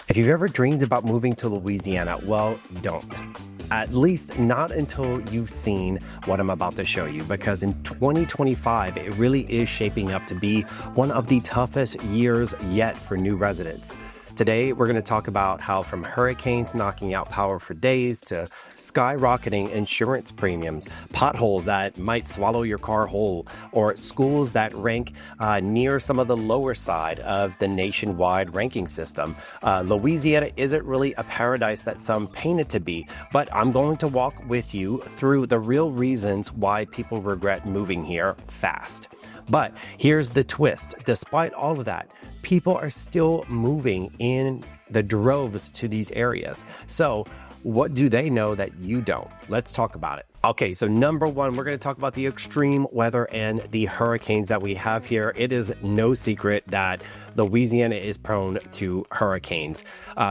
If you've ever dreamed about moving to Louisiana, well, don't. At least not until you've seen what I'm about to show you, because in 2025, it really is shaping up to be one of the toughest years yet for new residents. Today, we're going to talk about how from hurricanes knocking out power for days to skyrocketing insurance premiums, potholes that might swallow your car whole, or schools that rank near some of the lower side of the nationwide ranking system. Louisiana isn't really a paradise that some paint it to be, but I'm going to walk with you through the real reasons why people regret moving here fast. But here's the twist. Despite all of that, people are still moving in the droves to these areas. So what do they know that you don't? Let's talk about it. Okay, so number one, we're going to talk about the extreme weather and the hurricanes that we have here. It is no secret that Louisiana is prone to hurricanes.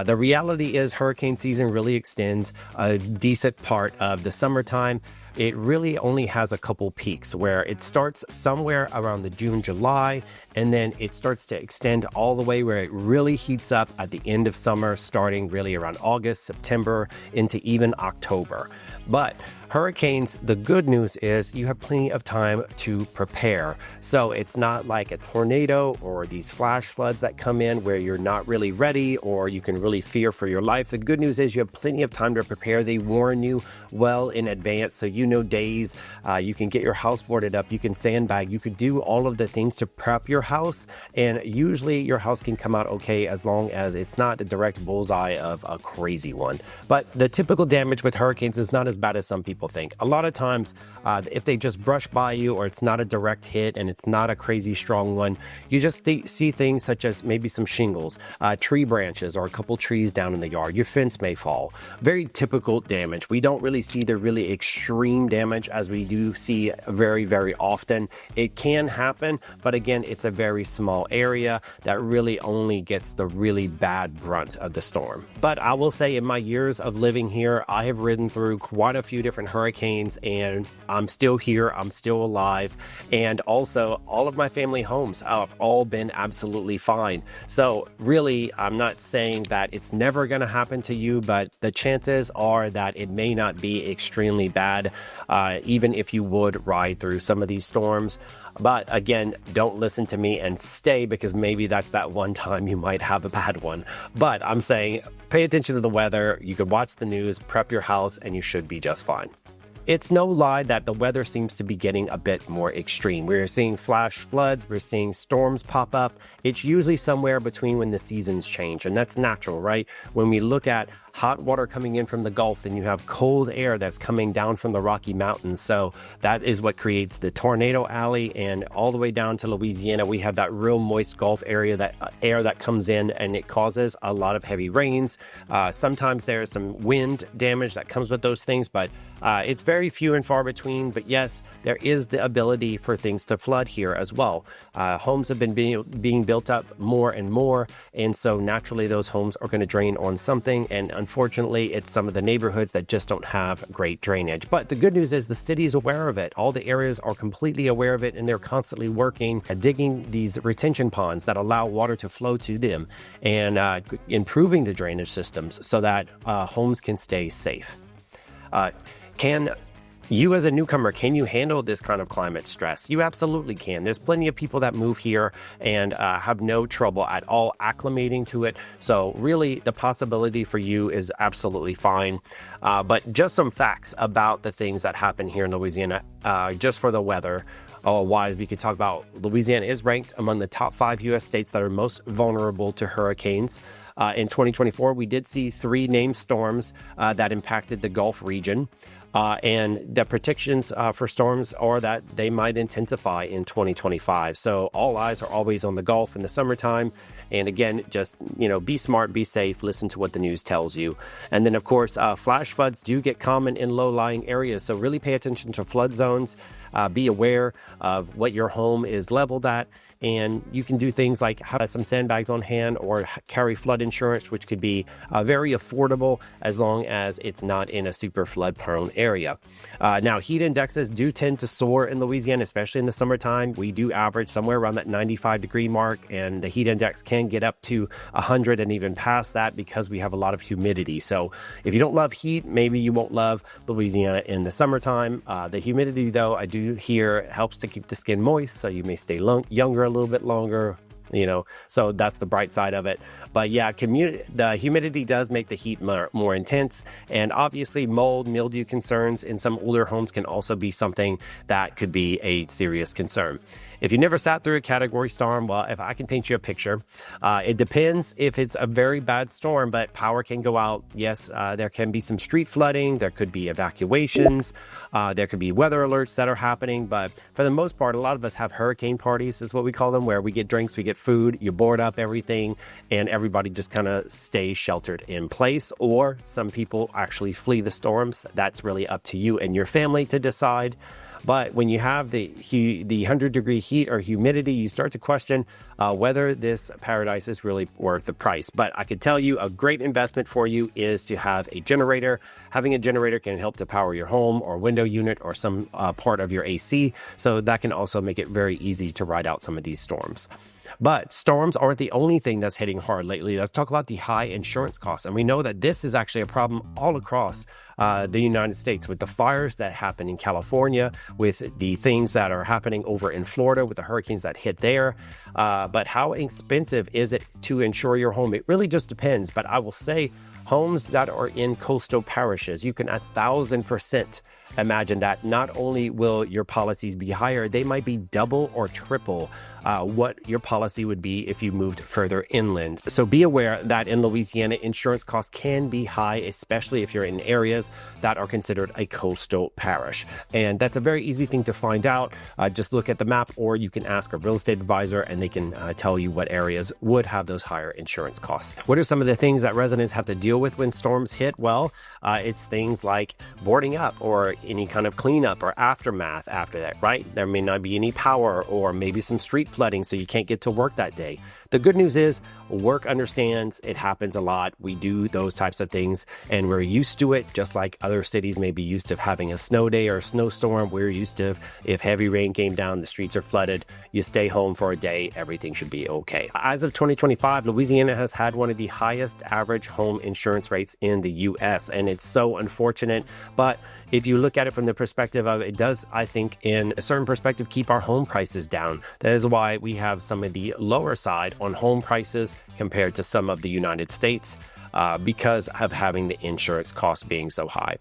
The reality is hurricane season really extends a decent part of the summertime. It really only has a couple peaks where it starts somewhere around the June, July, and then it starts to extend all the way where it really heats up at the end of summer, starting really around August, September, into even October. But hurricanes, the good news is you have plenty of time to prepare. So it's not like a tornado or these flash floods that come in where you're not really ready or you can really fear for your life. The good news is you have plenty of time to prepare. They warn you well in advance, so you know days. You can get your house boarded up, you can sandbag, you could do all of the things to prep your house, and usually your house can come out okay as long as it's not a direct bullseye of a crazy one. But the typical damage with hurricanes is not as bad as some people think. A lot of times, if they just brush by you or it's not a direct hit and it's not a crazy strong one, you just see things such as maybe some shingles, tree branches, or a couple trees down in the yard. Your fence may fall. Very typical damage. We don't really see the really extreme damage as we do see very, very often. It can happen, but again, it's a very small area that really only gets the really bad brunt of the storm. But I will say in my years of living here, I have ridden through quite a few different hurricanes and I'm still here, I'm still alive, and also all of my family homes have all been absolutely fine. So really, I'm not saying that it's never going to happen to you, but the chances are that it may not be extremely bad, even if you would ride through some of these storms. But again, don't listen to me and stay, because maybe that's that one time you might have a bad one. But I'm saying pay attention to the weather. You could watch the news, prep your house, and you should be just fine. It's no lie that the weather seems to be getting a bit more extreme. We're seeing flash floods, we're seeing storms pop up. It's usually somewhere between when the seasons change, and that's natural, right? When we look at hot water coming in from the Gulf, then you have cold air that's coming down from the Rocky Mountains. So that is what creates the tornado alley, and all the way down to Louisiana, we have that real moist Gulf area, that air that comes in, and it causes a lot of heavy rains. Sometimes there's some wind damage that comes with those things, but it's very few and far between. But yes, there is the ability for things to flood here as well. Homes have been being built up more and more, and so naturally those homes are going to drain on something, and unfortunately it's some of the neighborhoods that just don't have great drainage. But the good news is the city is aware of it. All the areas are completely aware of it, and they're constantly working at digging these retention ponds that allow water to flow to them, and improving the drainage systems so that homes can stay safe. Can you as a newcomer, can you handle this kind of climate stress? You absolutely can. There's plenty of people that move here and have no trouble at all acclimating to it. So really, the possibility for you is absolutely fine. But just some facts about the things that happen here in Louisiana, just for the weather. Wise, we could talk about Louisiana is ranked among the top 5 U.S. states that are most vulnerable to hurricanes. In 2024, we did see 3 named storms that impacted the Gulf region. And the predictions for storms are that they might intensify in 2025. So all eyes are always on the Gulf in the summertime. And again, just, be smart, be safe, listen to what the news tells you. And then, of course, flash floods do get common in low-lying areas. So really pay attention to flood zones. Be aware of what your home is leveled at. And you can do things like have some sandbags on hand or carry flood insurance, which could be very affordable as long as it's not in a super flood prone area. Now, heat indexes do tend to soar in Louisiana, especially in the summertime. We do average somewhere around that 95-degree mark, and the heat index can get up to 100 and even past that because we have a lot of humidity. So if you don't love heat, maybe you won't love Louisiana in the summertime. The humidity, though, I do hear helps to keep the skin moist, so you may stay younger a little bit longer. So that's the bright side of it. But yeah, the humidity does make the heat more intense. And obviously mold, mildew concerns in some older homes can also be something that could be a serious concern. If you never sat through a category storm, well, if I can paint you a picture, it depends if it's a very bad storm, but power can go out. Yes, there can be some street flooding. There could be evacuations. There could be weather alerts that are happening. But for the most part, a lot of us have hurricane parties is what we call them, where we get drinks, we get food, you board up everything, and everybody just kind of stays sheltered in place. Or some people actually flee the storms. That's really up to you and your family to decide. But when you have the 100-degree heat or humidity, you start to question whether this paradise is really worth the price. But I could tell you a great investment for you is to have a generator. Having a generator can help to power your home or window unit or some part of your AC. So that can also make it very easy to ride out some of these storms. But storms aren't the only thing that's hitting hard lately. Let's talk about the high insurance costs. And we know that this is actually a problem all across the United States with the fires that happen in California, with the things that are happening over in Florida with the hurricanes that hit there. But how expensive is it to insure your home? It really just depends. But I will say homes that are in coastal parishes, you can 1,000% imagine that not only will your policies be higher, they might be double or triple what your policy would be if you moved further inland. So be aware that in Louisiana, insurance costs can be high, especially if you're in areas that are considered a coastal parish. And that's a very easy thing to find out. Just look at the map, or you can ask a real estate advisor and they can tell you what areas would have those higher insurance costs. What are some of the things that residents have to deal with when storms hit? Well, it's things like boarding up or any kind of cleanup or aftermath after that, right? There may not be any power or maybe some street flooding, so you can't get to work that day. The good news is work understands it happens a lot. We do those types of things and we're used to it, just like other cities may be used to having a snow day or a snowstorm. We're used to if heavy rain came down, the streets are flooded, you stay home for a day, everything should be okay. As of 2025, Louisiana has had one of the highest average home insurance rates in the U.S. and it's so unfortunate. But if you look at it from the perspective of it does, I think in a certain perspective, keep our home prices down. That is why we have some of the lower side on home prices compared to some of the United States because of having the insurance costs being so high.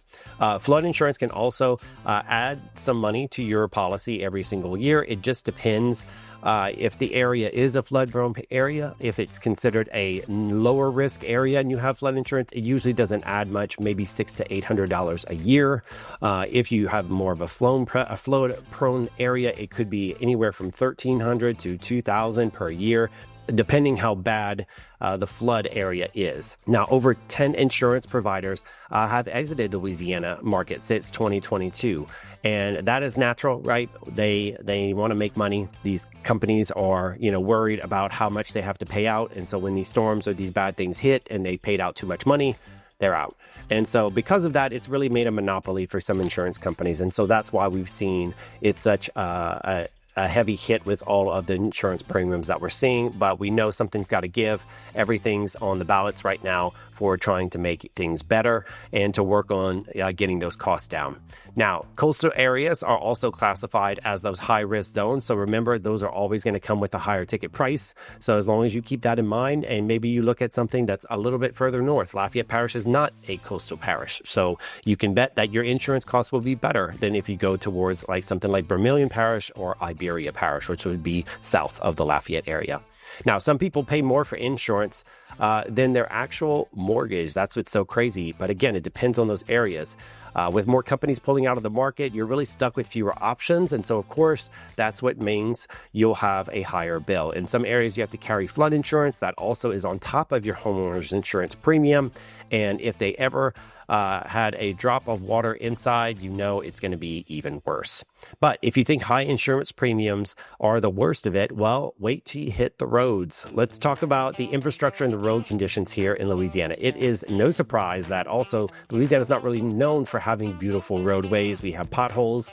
Flood insurance can also add some money to your policy every single year. It just depends if the area is a flood-prone area. If it's considered a lower risk area and you have flood insurance, it usually doesn't add much, maybe $600 to $800 a year. If you have more of a flood-prone area, it could be anywhere from $1,300 to $2,000 per year, depending how bad the flood area is. Now, over 10 insurance providers have exited the Louisiana market since 2022. And that is natural, right? They want to make money. These companies are, worried about how much they have to pay out. And so when these storms or these bad things hit and they paid out too much money, they're out. And so because of that, it's really made a monopoly for some insurance companies. And so that's why we've seen it's such a heavy hit with all of the insurance premiums that we're seeing, but we know something's got to give. Everything's on the ballots right now for trying to make things better and to work on getting those costs down. Now, coastal areas are also classified as those high-risk zones. So remember, those are always going to come with a higher ticket price. So as long as you keep that in mind, and maybe you look at something that's a little bit further north. Lafayette Parish is not a coastal parish. So you can bet that your insurance costs will be better than if you go towards like something like Vermilion Parish or Iberia Parish, which would be south of the Lafayette area. Now, some people pay more for insurance than their actual mortgage. That's what's so crazy. But again, it depends on those areas. With more companies pulling out of the market, you're really stuck with fewer options. And so, of course, that's what means you'll have a higher bill. In some areas, you have to carry flood insurance. That also is on top of your homeowner's insurance premium. And if they ever had a drop of water inside, you know it's going to be even worse. But if you think high insurance premiums are the worst of it, well, wait till you hit the roads. Let's talk about the infrastructure and the road conditions here in Louisiana. It is no surprise that also Louisiana is not really known for having beautiful roadways. We have potholes.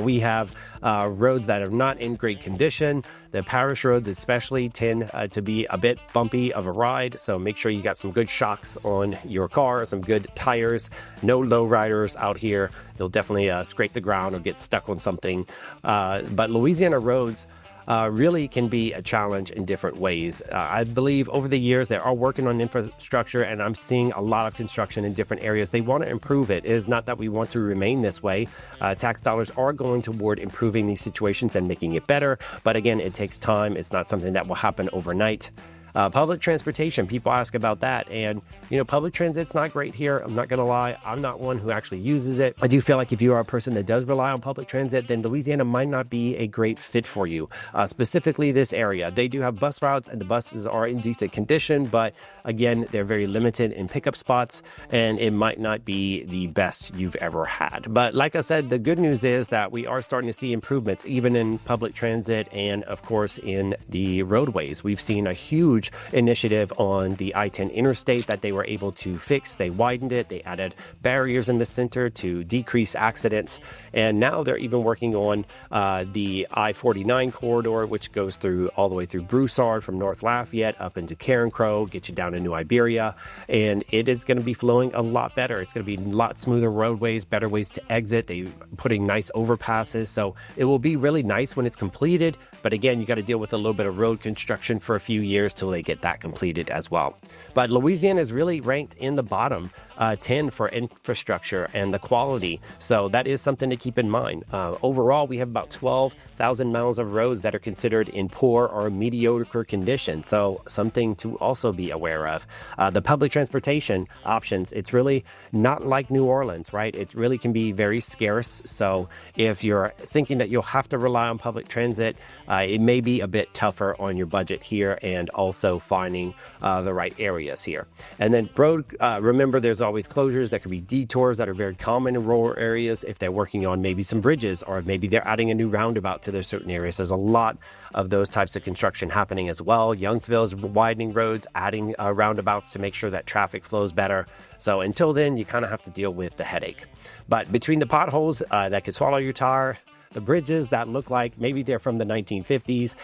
We have roads that are not in great condition. The parish roads especially tend to be a bit bumpy of a ride, so make sure you got some good shocks on your car, some good tires. No low riders out here. You'll definitely scrape the ground or get stuck on something. But Louisiana roads really can be a challenge in different ways. I believe over the years they are working on infrastructure, and I'm seeing a lot of construction in different areas. They want to improve it. It is not that we want to remain this way. Tax dollars are going toward improving these situations and making it better. But again, it takes time. It's not something that will happen overnight. Public transportation, people ask about that. And, public transit's not great here. I'm not going to lie. I'm not one who actually uses it. I do feel like if you are a person that does rely on public transit, then Louisiana might not be a great fit for you. Specifically this area. They do have bus routes and the buses are in decent condition, but again, they're very limited in pickup spots and it might not be the best you've ever had. But like I said, the good news is that we are starting to see improvements even in public transit and of course in the roadways. We've seen a huge initiative on the I-10 interstate that they were able to fix. They widened it. They added barriers in the center to decrease accidents. And now they're even working on the I-49 corridor, which goes through all the way through Broussard from North Lafayette up into Carencro, get you down to New Iberia. And it is going to be flowing a lot better. It's going to be a lot smoother roadways, better ways to exit. They're putting nice overpasses. So it will be really nice when it's completed. But again, you got to deal with a little bit of road construction for a few years till they get that completed as well. But Louisiana is really ranked in the bottom 10 for infrastructure and the quality. So that is something to keep in mind. Overall, we have about 12,000 miles of roads that are considered in poor or mediocre condition. So something to also be aware of. The public transportation options, it's really not like New Orleans, right? It really can be very scarce. So if you're thinking that you'll have to rely on public transit, it may be a bit tougher on your budget here and also finding the right areas here. And then road, remember there's always closures. There could be detours that are very common in rural areas if they're working on maybe some bridges or maybe they're adding a new roundabout to their certain areas. There's a lot of those types of construction happening as well. Youngsville is widening roads, adding roundabouts to make sure that traffic flows better. So until then, you kind of have to deal with the headache. But between the potholes that could swallow your tire, the bridges that look like maybe they're from the 1950s.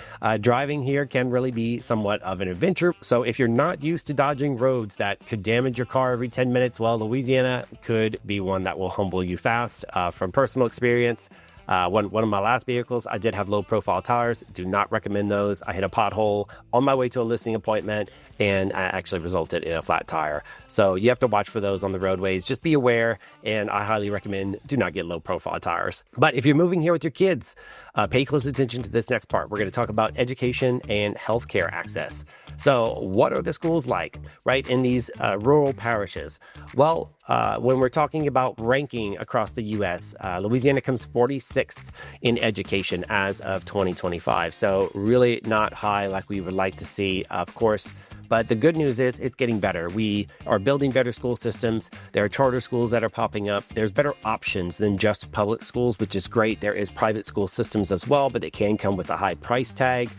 Driving here can really be somewhat of an adventure. So if you're not used to dodging roads that could damage your car every 10 minutes, well, Louisiana could be one that will humble you fast. From personal experience, one of my last vehicles, I did have low profile tires. Do not recommend those. I hit a pothole on my way to a listing appointment and I actually resulted in a flat tire. So you have to watch for those on the roadways. Just be aware, and I highly recommend do not get low profile tires. But if you're moving here with your kids, pay close attention to this next part. We're going to talk about education and healthcare access. So what are the schools like, right, in these rural parishes? Well, when we're talking about ranking across the U.S., Louisiana comes 46th in education as of 2025. So really not high like we would like to see, of course. But the good news is it's getting better. We are building better school systems. There are charter schools that are popping up. There's better options than just public schools, which is great. There is private school systems as well, but they can come with a high price tag.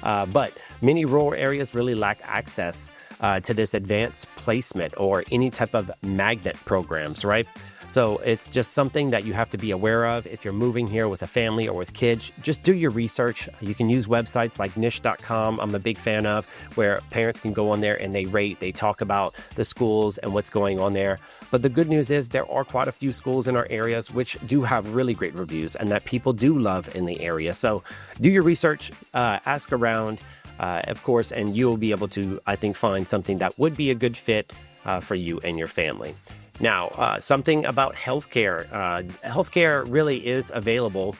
But many rural areas really lack access to this advanced placement or any type of magnet programs, right? So it's just something that you have to be aware of if you're moving here with a family or with kids. Just do your research. You can use websites like niche.com. I'm a big fan of, where parents can go on there and they rate, they talk about the schools and what's going on there. But the good news is there are quite a few schools in our areas which do have really great reviews and that people do love in the area. So do your research, ask around, of course, and you'll be able to, I think, find something that would be a good fit for you and your family. Now, something about healthcare. Healthcare really is available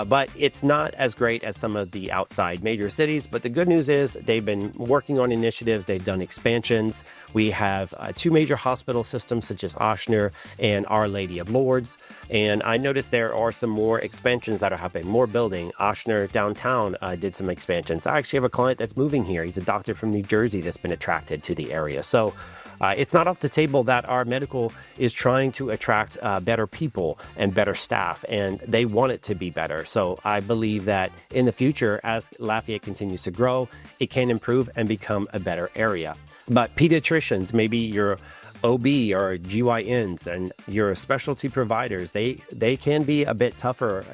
But it's not as great as some of the outside major cities. But the good news is they've been working on initiatives. They've done expansions. We have two major hospital systems such as Abshire and Our Lady of Lourdes. And I noticed there are some more expansions that are happening, more building. Abshire downtown did some expansions. I actually have a client that's moving here. He's a doctor from New Jersey that's been attracted to the area. So it's not off the table that our medical is trying to attract better people and better staff, and they want it to be better. So I believe that in the future, as Lafayette continues to grow, it can improve and become a better area. But pediatricians, maybe your OB or GYNs and your specialty providers, they can be a bit tougher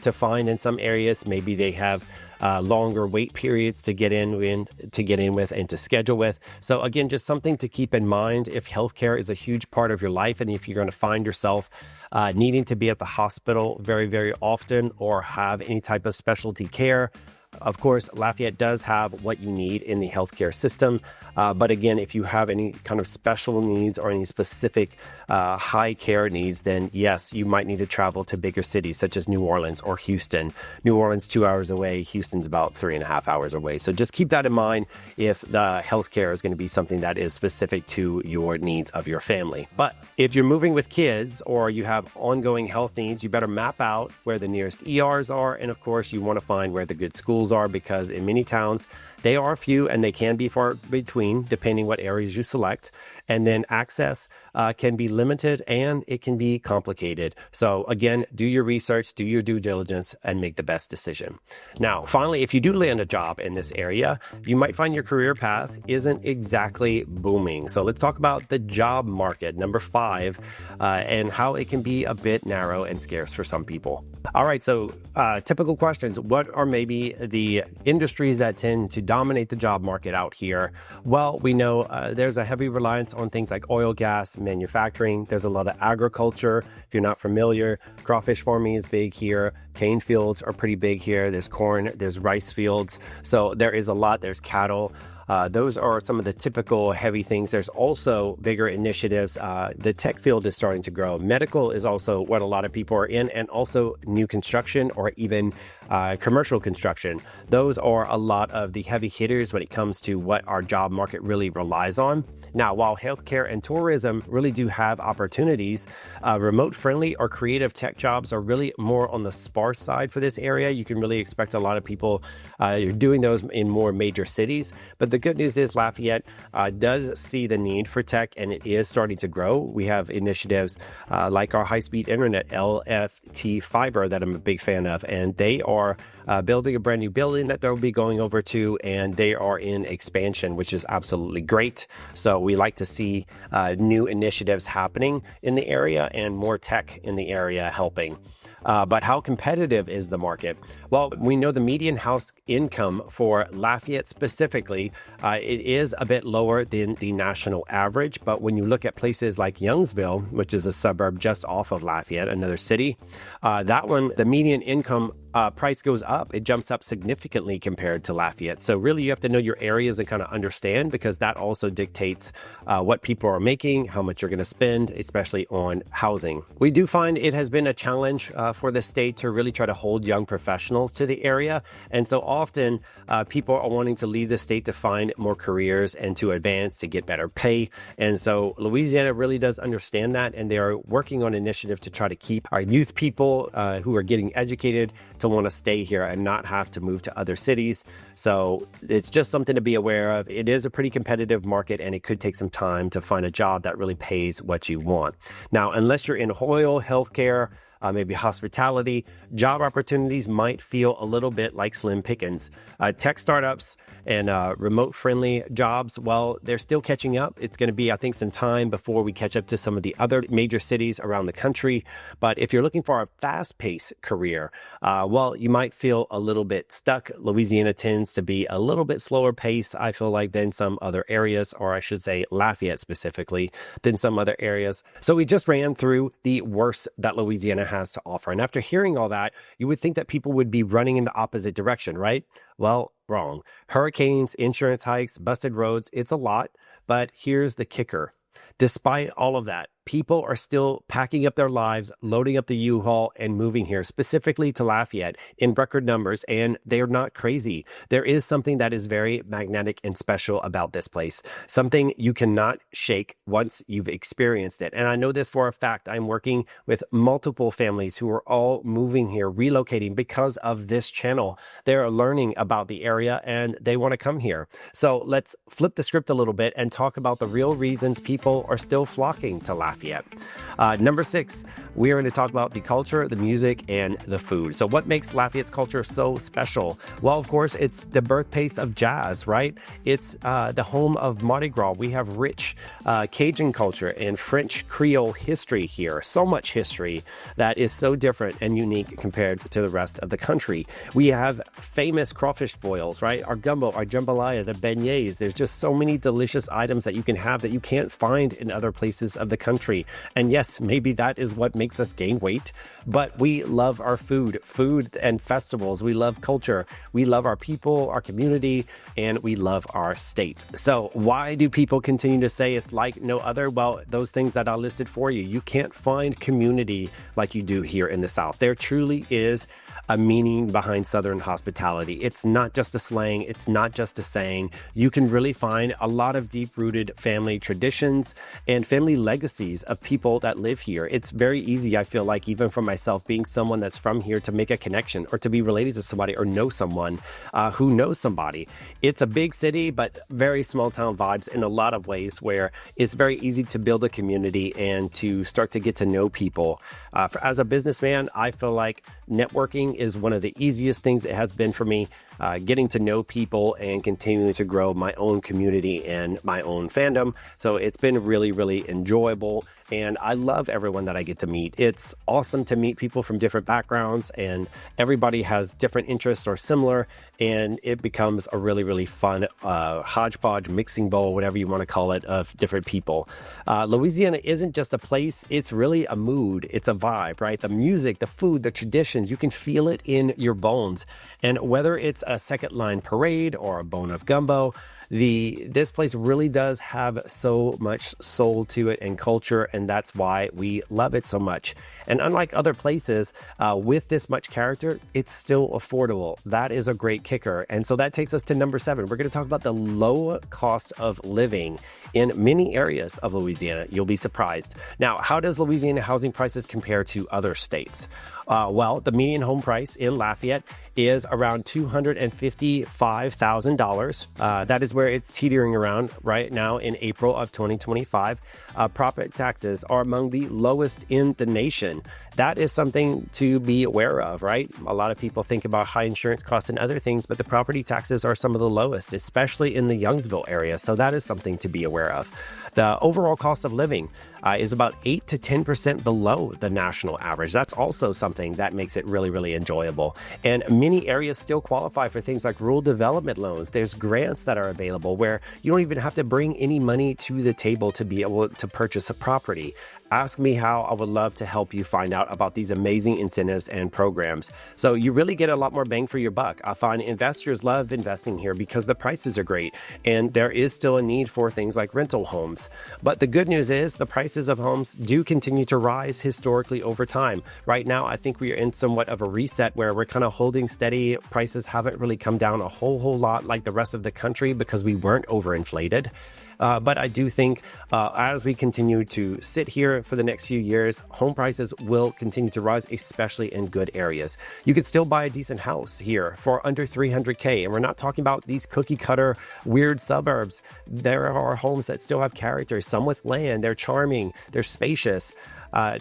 to find in some areas. Maybe they have longer wait periods to get in with and to schedule with. So again, just something to keep in mind if healthcare is a huge part of your life, and if you're going to find yourself needing to be at the hospital very, very often or have any type of specialty care. Of course, Lafayette does have what you need in the healthcare system. But again, if you have any kind of special needs or any specific high care needs, then yes, you might need to travel to bigger cities such as New Orleans or Houston. New Orleans, 2 hours away. Houston's about 3.5 hours away. So just keep that in mind if the healthcare is going to be something that is specific to your needs of your family. But if you're moving with kids or you have ongoing health needs, you better map out where the nearest ERs are. And of course, you want to find where the good schools are, because in many towns, they are few and they can be far between depending what areas you select. And then access can be limited and it can be complicated. So again, do your research, do your due diligence, and make the best decision. Now, finally, if you do land a job in this area, you might find your career path isn't exactly booming. So let's talk about the job market, number 5, and how it can be a bit narrow and scarce for some people. All right, so typical questions. What are maybe the industries that tend to dominate the job market out here? Well, we know there's a heavy reliance on things like oil, gas, manufacturing. There's a lot of agriculture. If you're not familiar, crawfish farming is big here. Cane fields are pretty big here. There's corn, there's rice fields. So there is a lot. There's cattle. Those are some of the typical heavy things. There's also bigger initiatives. The tech field is starting to grow. Medical is also what a lot of people are in, and also new construction or even commercial construction. Those are a lot of the heavy hitters when it comes to what our job market really relies on. Now, while healthcare and tourism really do have opportunities, remote-friendly or creative tech jobs are really more on the sparse side for this area. You can really expect a lot of people doing those in more major cities. But the good news is Lafayette does see the need for tech, and it is starting to grow. We have initiatives like our high-speed internet, LFT fiber, that I'm a big fan of, and they are building a brand new building that they'll be going over to, and they are in expansion, which is absolutely great. So we like to see new initiatives happening in the area and more tech in the area helping. But how competitive is the market? Well, we know the median house income for Lafayette specifically, it is a bit lower than the national average. But when you look at places like Youngsville, which is a suburb just off of Lafayette, another city, that one, the median income price goes up. It jumps up significantly compared to Lafayette. So really, you have to know your areas and kind of understand, because that also dictates what people are making, how much you're going to spend, especially on housing. We do find it has been a challenge for the state to really try to hold young professionals to the area. And so often people are wanting to leave the state to find more careers and to advance, to get better pay. And so Louisiana really does understand that. And they are working on initiatives to try to keep our youth people who are getting educated to want to stay here and not have to move to other cities. So it's just something to be aware of. It is a pretty competitive market, and it could take some time to find a job that really pays what you want. Now, unless you're in oil, healthcare, maybe hospitality, job opportunities might feel a little bit like slim pickings. Tech startups and remote-friendly jobs, well, they're still catching up. It's going to be, I think, some time before we catch up to some of the other major cities around the country. But if you're looking for a fast-paced career, well, you might feel a little bit stuck. Louisiana tends to be a little bit slower pace, I feel like, than some other areas, or I should say Lafayette specifically, than some other areas. So we just ran through the worst that Louisiana has to offer. And after hearing all that, you would think that people would be running in the opposite direction, right? Well, wrong. Hurricanes, insurance hikes, busted roads, it's a lot. But here's the kicker. Despite all of that, people are still packing up their lives, loading up the U-Haul, and moving here, specifically to Lafayette, in record numbers, and they're not crazy. There is something that is very magnetic and special about this place, something you cannot shake once you've experienced it. And I know this for a fact. I'm working with multiple families who are all moving here, relocating because of this channel. They're learning about the area and they want to come here. So let's flip the script a little bit and talk about the real reasons people are still flocking to Lafayette. Number 6, we are going to talk about the culture, the music, and the food. So what makes Lafayette's culture so special? Well, of course, it's the birthplace of jazz, right? It's the home of Mardi Gras. We have rich Cajun culture and French Creole history here. So much history that is so different and unique compared to the rest of the country. We have famous crawfish boils, right? Our gumbo, our jambalaya, the beignets. There's just so many delicious items that you can have that you can't find in other places of the country. And yes, maybe that is what makes us gain weight, but we love our food and festivals. We love culture. We love our people, our community, and we love our state. So why do people continue to say it's like no other? Well, those things that I listed for you. You can't find community like you do here in the South. There truly is a meaning behind Southern hospitality. It's not just a slang. It's not just a saying. You can really find a lot of deep-rooted family traditions and family legacies of people that live here. It's very easy, I feel like, even for myself, being someone that's from here, to make a connection or to be related to somebody or know someone who knows somebody. It's a big city, but very small town vibes in a lot of ways, where it's very easy to build a community and to start to get to know people. As a businessman, I feel like networking is one of the easiest things it has been for me, getting to know people and continuing to grow my own community and my own fandom. So it's been really, really enjoyable. And I love everyone that I get to meet. It's awesome to meet people from different backgrounds, and everybody has different interests or similar, and it becomes a really, really fun hodgepodge, mixing bowl, whatever you want to call it, of different people. Louisiana isn't just a place, it's really a mood. It's a vibe, right? The music, the food, the traditions, you can feel it in your bones. And whether it's a second line parade or a bone of gumbo, this place really does have so much soul to it and culture, and that's why we love it so much. And unlike other places with this much character, it's still affordable. That is a great kicker. And so that takes us to number 7. We're going to talk about the low cost of living in many areas of Louisiana. You'll be surprised. Now, how does Louisiana housing prices compare to other states? Well, the median home price in Lafayette is around $255,000. That is where it's teetering around right now in April of 2025. Property taxes are among the lowest in the nation. That is something to be aware of, right? A lot of people think about high insurance costs and other things, but the property taxes are some of the lowest, especially in the Youngsville area. So that is something to be aware of. The overall cost of living is about 8 to 10% below the national average. That's also something that makes it really, really enjoyable. And many areas still qualify for things like rural development loans. There's grants that are available where you don't even have to bring any money to the table to be able to purchase a property. Ask me how. I would love to help you find out about these amazing incentives and programs. So you really get a lot more bang for your buck. I find investors love investing here because the prices are great, and there is still a need for things like rental homes. But the good news is the prices of homes do continue to rise historically over time. Right now, I think we are in somewhat of a reset where we're kind of holding steady. Prices haven't really come down a whole lot like the rest of the country because we weren't overinflated. But I do think as we continue to sit here for the next few years, home prices will continue to rise, especially in good areas. You could still buy a decent house here for under $300K. And we're not talking about these cookie cutter weird suburbs. There are homes that still have character, some with land. They're charming. They're spacious.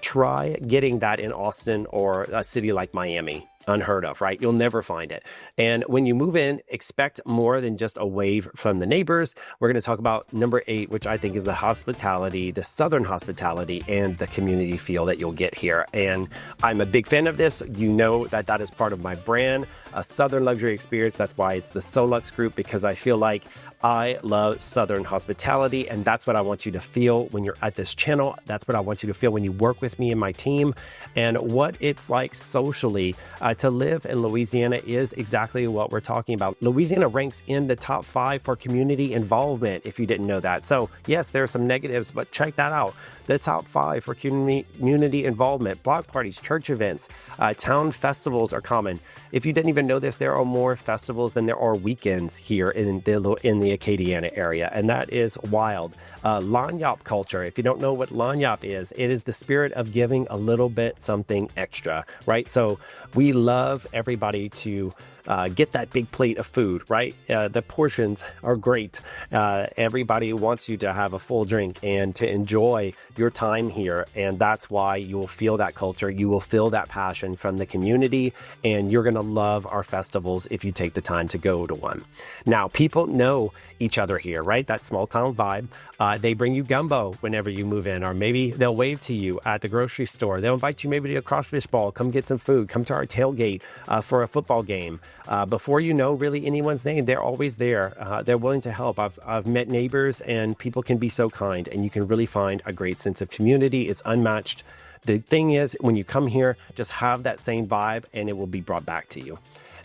Try getting that in Austin or a city like Miami. Unheard of, right? You'll never find it. And when you move in, expect more than just a wave from the neighbors. We're going to talk about number 8, which I think is the hospitality, the Southern hospitality, and the community feel that you'll get here. And I'm a big fan of this. You know that is part of my brand. a Southern luxury experience. That's why it's the Solux Group, because I feel like I love Southern hospitality, and that's what I want you to feel when you're at this channel. That's what I want you to feel when you work with me and my team. And what it's like socially to live in Louisiana is exactly what we're talking about. Louisiana ranks in the top 5 for community involvement, if you didn't know that. So yes, there are some negatives, but check that out. The top 5 for community involvement: block parties, church events, town festivals are common. If you didn't even know this, there are more festivals than there are weekends here in the Acadiana area, and that is wild. Lanyap culture. If you don't know what Lanyap is, it is the spirit of giving a little bit something extra, right? So we love everybody to get that big plate of food, right? The portions are great. Everybody wants you to have a full drink and to enjoy your time here. And that's why you will feel that culture. You will feel that passion from the community, and you're going to love our festivals if you take the time to go to one. Now, people know each other here, right? That small town vibe. They bring you gumbo whenever you move in, or maybe they'll wave to you at the grocery store. They'll invite you maybe to a crawfish ball, come get some food, come to our tailgate for a football game. Before you know really anyone's name, they're always there. They're willing to help. I've met neighbors, and people can be so kind, and you can really find a great sense of community. It's unmatched. The thing is, when you come here, just have that same vibe, and it will be brought back to you.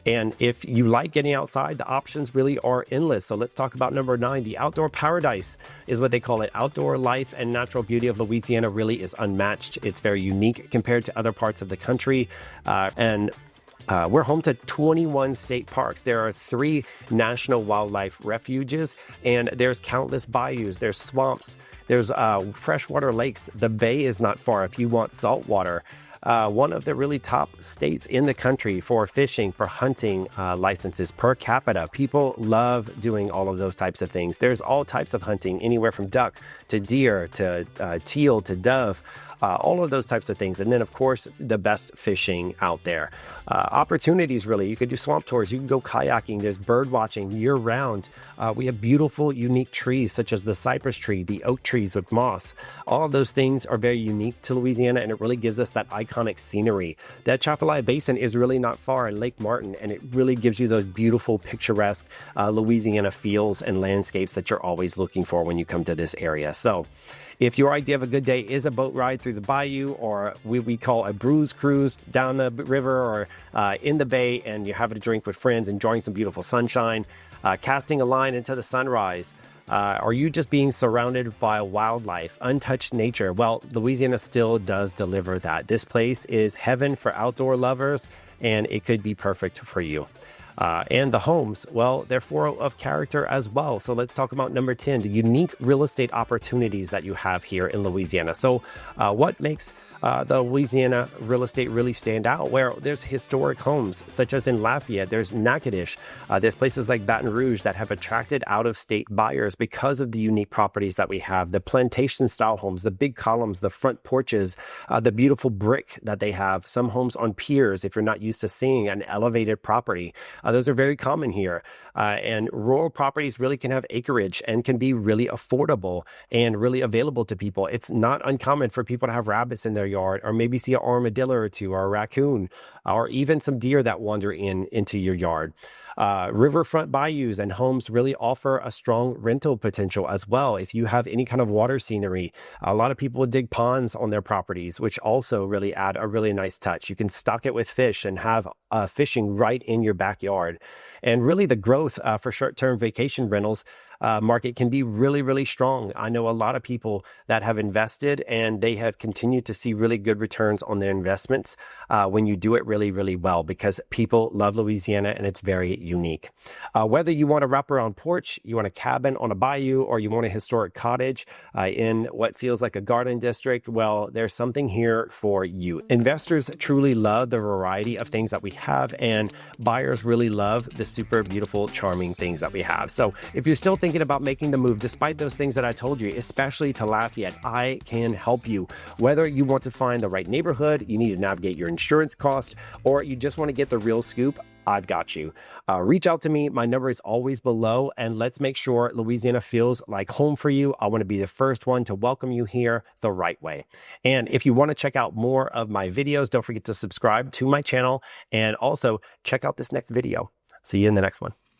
And if you like getting outside, the options really are endless. So let's talk about number 9. The outdoor paradise is what they call it. Outdoor life and natural beauty of Louisiana really is unmatched. It's very unique compared to other parts of the country. We're home to 21 state parks. There are 3 national wildlife refuges, and there's countless bayous, there's swamps, there's freshwater lakes. The bay is not far if you want salt water. One of the really top states in the country for fishing, for hunting licenses per capita. People love doing all of those types of things. There's all types of hunting, anywhere from duck to deer to teal to dove. All of those types of things. And then, of course, the best fishing out there. Opportunities, really. You could do swamp tours. You can go kayaking. There's bird watching year round. We have beautiful, unique trees, such as the cypress tree, the oak trees with moss. All of those things are very unique to Louisiana, and it really gives us that iconic scenery. That Atchafalaya Basin is really not far in Lake Martin, and it really gives you those beautiful, picturesque Louisiana feels and landscapes that you're always looking for when you come to this area. So, if your idea of a good day is a boat ride through the bayou, or we call a brews cruise down the river or in the bay, and you're having a drink with friends, enjoying some beautiful sunshine, casting a line into the sunrise, are you just being surrounded by wildlife, untouched nature? Well, Louisiana still does deliver that. This place is heaven for outdoor lovers, and it could be perfect for you. And the homes, well, they're full of character as well. So let's talk about number 10, the unique real estate opportunities that you have here in Louisiana. So what makes the Louisiana real estate really stand out? Where there's historic homes, such as in Lafayette, there's Natchitoches, there's places like Baton Rouge that have attracted out-of-state buyers because of the unique properties that we have, the plantation-style homes, the big columns, the front porches, the beautiful brick that they have, some homes on piers if you're not used to seeing an elevated property. Those are very common here. And rural properties really can have acreage and can be really affordable and really available to people. It's not uncommon for people to have rabbits in their yard, or maybe see an armadillo or two, or a raccoon, or even some deer that wander into your yard. Riverfront bayous and homes really offer a strong rental potential as well. If you have any kind of water scenery, a lot of people dig ponds on their properties, which also really add a really nice touch. You can stock it with fish and have fishing right in your backyard. And really the growth for short-term vacation rentals market can be really, really strong. I know a lot of people that have invested, and they have continued to see really good returns on their investments when you do it really, really well, because people love Louisiana and it's very unique. Whether you want a wraparound porch, you want a cabin on a bayou, or you want a historic cottage in what feels like a garden district, well, there's something here for you. Investors truly love the variety of things that we have, and buyers really love the super beautiful, charming things that we have. So if you're still thinking about making the move, despite those things that I told you, especially to Lafayette, I can help you. Whether you want to find the right neighborhood, you need to navigate your insurance costs, or you just want to get the real scoop, I've got you. Reach out to me. My number is always below, and let's make sure Louisiana feels like home for you. I want to be the first one to welcome you here the right way. And if you want to check out more of my videos, don't forget to subscribe to my channel and also check out this next video. See you in the next one.